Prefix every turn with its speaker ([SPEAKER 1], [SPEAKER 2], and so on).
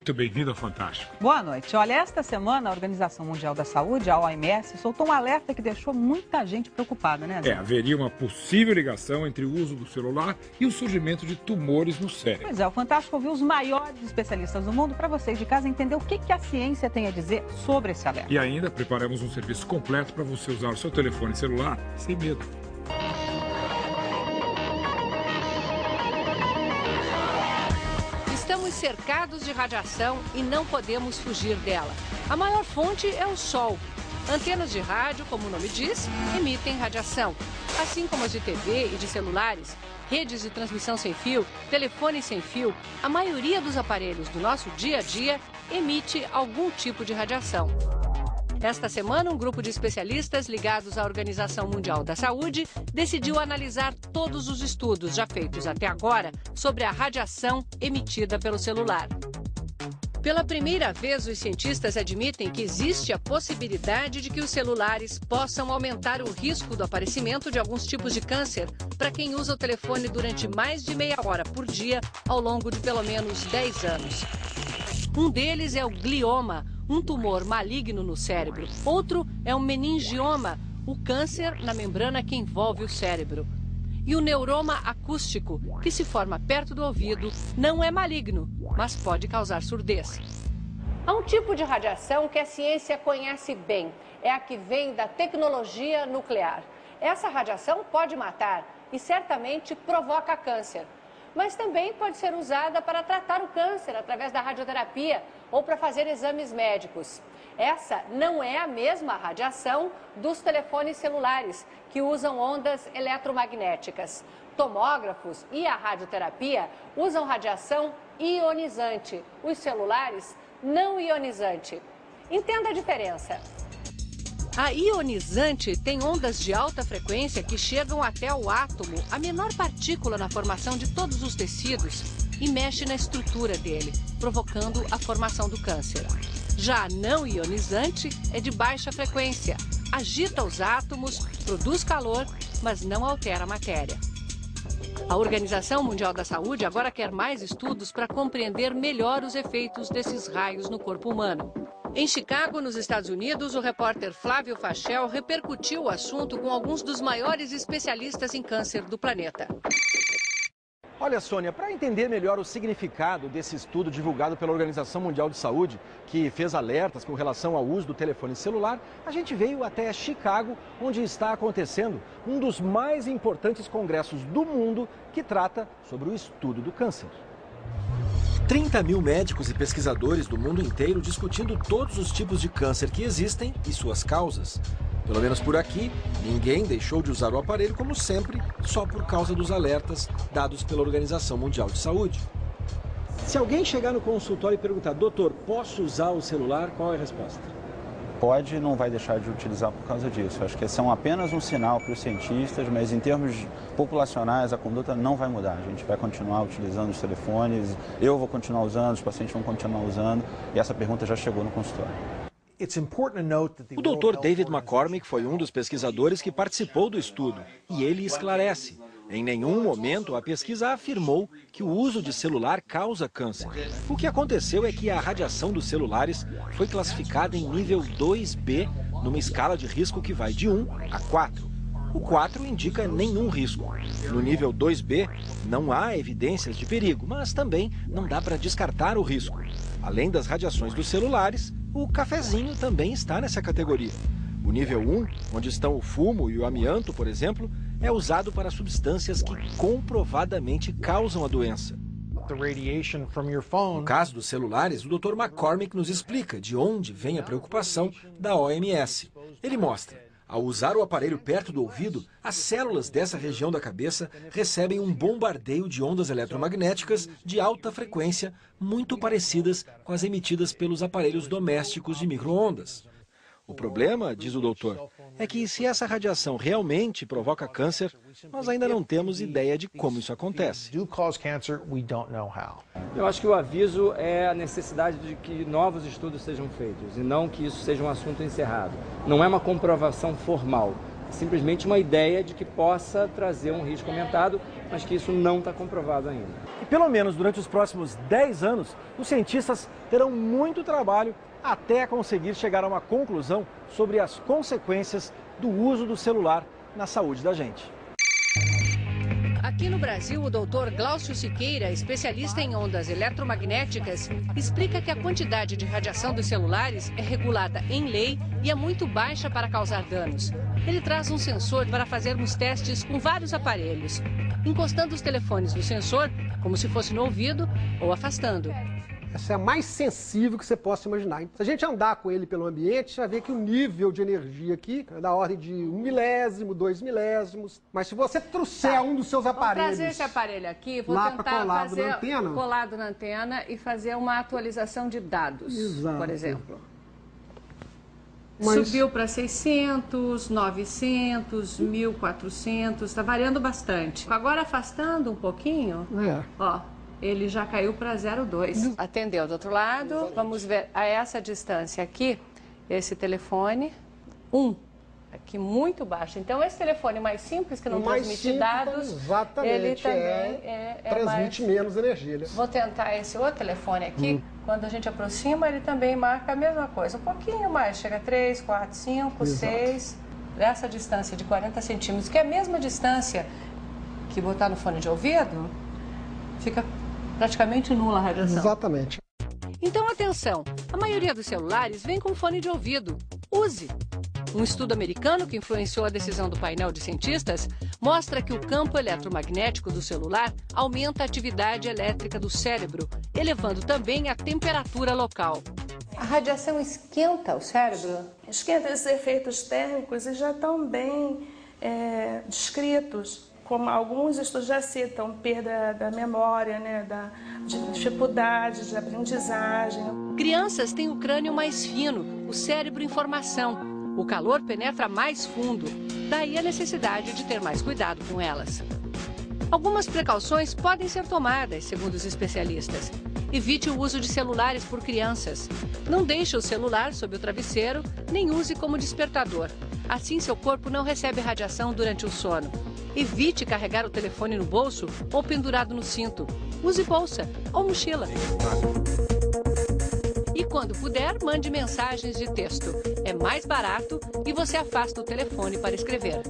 [SPEAKER 1] Muito bem-vindo ao Fantástico.
[SPEAKER 2] Boa noite. Olha, esta semana a Organização Mundial da Saúde, a OMS, soltou um alerta que deixou muita gente preocupada, né, André?
[SPEAKER 1] Haveria uma possível ligação entre o uso do celular e o surgimento de tumores no cérebro.
[SPEAKER 2] Pois é, o Fantástico ouviu os maiores especialistas do mundo para vocês de casa entender o que a ciência tem a dizer sobre esse alerta.
[SPEAKER 1] E ainda preparamos um serviço completo para você usar o seu telefone celular sem medo.
[SPEAKER 3] Estamos cercados de radiação e não podemos fugir dela. A maior fonte é o Sol. Antenas de rádio, como o nome diz, emitem radiação. Assim como as de TV e de celulares, redes de transmissão sem fio, telefones sem fio, a maioria dos aparelhos do nosso dia a dia emite algum tipo de radiação. Esta semana, um grupo de especialistas ligados à Organização Mundial da Saúde decidiu analisar todos os estudos já feitos até agora sobre a radiação emitida pelo celular. Pela primeira vez, os cientistas admitem que existe a possibilidade de que os celulares possam aumentar o risco do aparecimento de alguns tipos de câncer para quem usa o telefone durante mais de meia hora por dia ao longo de pelo menos 10 anos. Um deles é o glioma, um tumor maligno no cérebro. Outro é o meningioma, o câncer na membrana que envolve o cérebro. E o neuroma acústico, que se forma perto do ouvido, não é maligno, mas pode causar surdez. Há um tipo de radiação que a ciência conhece bem. É a que vem da tecnologia nuclear. Essa radiação pode matar e certamente provoca câncer. Mas também pode ser usada para tratar o câncer através da radioterapia ou para fazer exames médicos. Essa não é a mesma radiação dos telefones celulares, que usam ondas eletromagnéticas. Tomógrafos e a radioterapia usam radiação ionizante, os celulares não ionizante. Entenda a diferença. A ionizante tem ondas de alta frequência que chegam até o átomo, a menor partícula na formação de todos os tecidos, e mexe na estrutura dele, provocando a formação do câncer. Já a não ionizante é de baixa frequência, agita os átomos, produz calor, mas não altera a matéria. A Organização Mundial da Saúde agora quer mais estudos para compreender melhor os efeitos desses raios no corpo humano. Em Chicago, nos Estados Unidos, o repórter Flávio Fachel repercutiu o assunto com alguns dos maiores especialistas em câncer do planeta.
[SPEAKER 4] Olha, Sônia, para entender melhor o significado desse estudo divulgado pela Organização Mundial de Saúde, que fez alertas com relação ao uso do telefone celular, a gente veio até Chicago, onde está acontecendo um dos mais importantes congressos do mundo que trata sobre o estudo do câncer.
[SPEAKER 5] 30 mil médicos e pesquisadores do mundo inteiro discutindo todos os tipos de câncer que existem e suas causas. Pelo menos por aqui, ninguém deixou de usar o aparelho como sempre, só por causa dos alertas dados pela Organização Mundial de Saúde.
[SPEAKER 4] Se alguém chegar no consultório e perguntar, doutor, posso usar o celular? Qual é a resposta?
[SPEAKER 6] Pode e não vai deixar de utilizar por causa disso. Acho que esse é apenas um sinal para os cientistas, mas em termos populacionais a conduta não vai mudar. A gente vai continuar utilizando os telefones, eu vou continuar usando, os pacientes vão continuar usando, e essa pergunta já chegou no consultório.
[SPEAKER 5] O Dr. David McCormick foi um dos pesquisadores que participou do estudo, e ele esclarece. Em nenhum momento a pesquisa afirmou que o uso de celular causa câncer. O que aconteceu é que a radiação dos celulares foi classificada em nível 2B, numa escala de risco que vai de 1 a 4. O 4 indica nenhum risco. No nível 2B, não há evidências de perigo, mas também não dá para descartar o risco. Além das radiações dos celulares, o cafezinho também está nessa categoria. O nível 1, onde estão o fumo e o amianto, por exemplo, é usado para substâncias que comprovadamente causam a doença. No caso dos celulares, o Dr. McCormick nos explica de onde vem a preocupação da OMS. Ele mostra. Ao usar o aparelho perto do ouvido, as células dessa região da cabeça recebem um bombardeio de ondas eletromagnéticas de alta frequência, muito parecidas com as emitidas pelos aparelhos domésticos de micro-ondas. O problema, diz o doutor, é que se essa radiação realmente provoca câncer, nós ainda não temos ideia de como isso acontece.
[SPEAKER 7] Eu acho que o aviso é a necessidade de que novos estudos sejam feitos e não que isso seja um assunto encerrado. Não é uma comprovação formal, é simplesmente uma ideia de que possa trazer um risco aumentado mas que isso não está comprovado ainda.
[SPEAKER 4] E pelo menos durante os próximos 10 anos, os cientistas terão muito trabalho até conseguir chegar a uma conclusão sobre as consequências do uso do celular na saúde da gente.
[SPEAKER 3] Aqui no Brasil, o doutor Glaucio Siqueira, especialista em ondas eletromagnéticas, explica que a quantidade de radiação dos celulares é regulada em lei e é muito baixa para causar danos. Ele traz um sensor para fazermos testes com vários aparelhos, encostando os telefones no sensor, como se fosse no ouvido, ou afastando.
[SPEAKER 8] Essa é a mais sensível que você possa imaginar. Se a gente andar com ele pelo ambiente, você vai ver que o nível de energia aqui é da ordem de 1 milésimo, 2 milésimos. Mas se você trouxer um dos seus aparelhos...
[SPEAKER 3] Vou trazer esse aparelho aqui, vou tentar fazer colado na antena e fazer uma atualização de dados, por exemplo. Subiu para 600, 900, 1.400, está variando bastante. Agora afastando um pouquinho, ó... Ele já caiu para 0,2. Atendeu do outro lado. Vamos ver a essa distância aqui, esse telefone, 1. Aqui muito baixo. Então, esse telefone mais simples, que não transmite dados, ele também
[SPEAKER 8] transmite menos energia. Né?
[SPEAKER 3] Vou tentar esse outro telefone aqui. Quando a gente aproxima, ele também marca a mesma coisa. Um pouquinho mais, chega a 3, 4, 5, 6. Essa distância de 40 centímetros, que é a mesma distância que botar no fone de ouvido, fica praticamente nula a radiação.
[SPEAKER 8] Exatamente.
[SPEAKER 3] Então, atenção, a maioria dos celulares vem com fone de ouvido. Use! Um estudo americano que influenciou a decisão do painel de cientistas mostra que o campo eletromagnético do celular aumenta a atividade elétrica do cérebro, elevando também a temperatura local. A radiação esquenta o cérebro?
[SPEAKER 9] Esquenta. Esses efeitos térmicos e já estão bem descritos. Como alguns estudos já citam, perda da memória, né, de dificuldade de aprendizagem.
[SPEAKER 3] Crianças têm o crânio mais fino, o cérebro em formação. O calor penetra mais fundo, daí a necessidade de ter mais cuidado com elas. Algumas precauções podem ser tomadas, segundo os especialistas. Evite o uso de celulares por crianças. Não deixe o celular sob o travesseiro, nem use como despertador. Assim, seu corpo não recebe radiação durante o sono. Evite carregar o telefone no bolso ou pendurado no cinto. Use bolsa ou mochila. E quando puder, mande mensagens de texto. É mais barato e você afasta o telefone para escrever.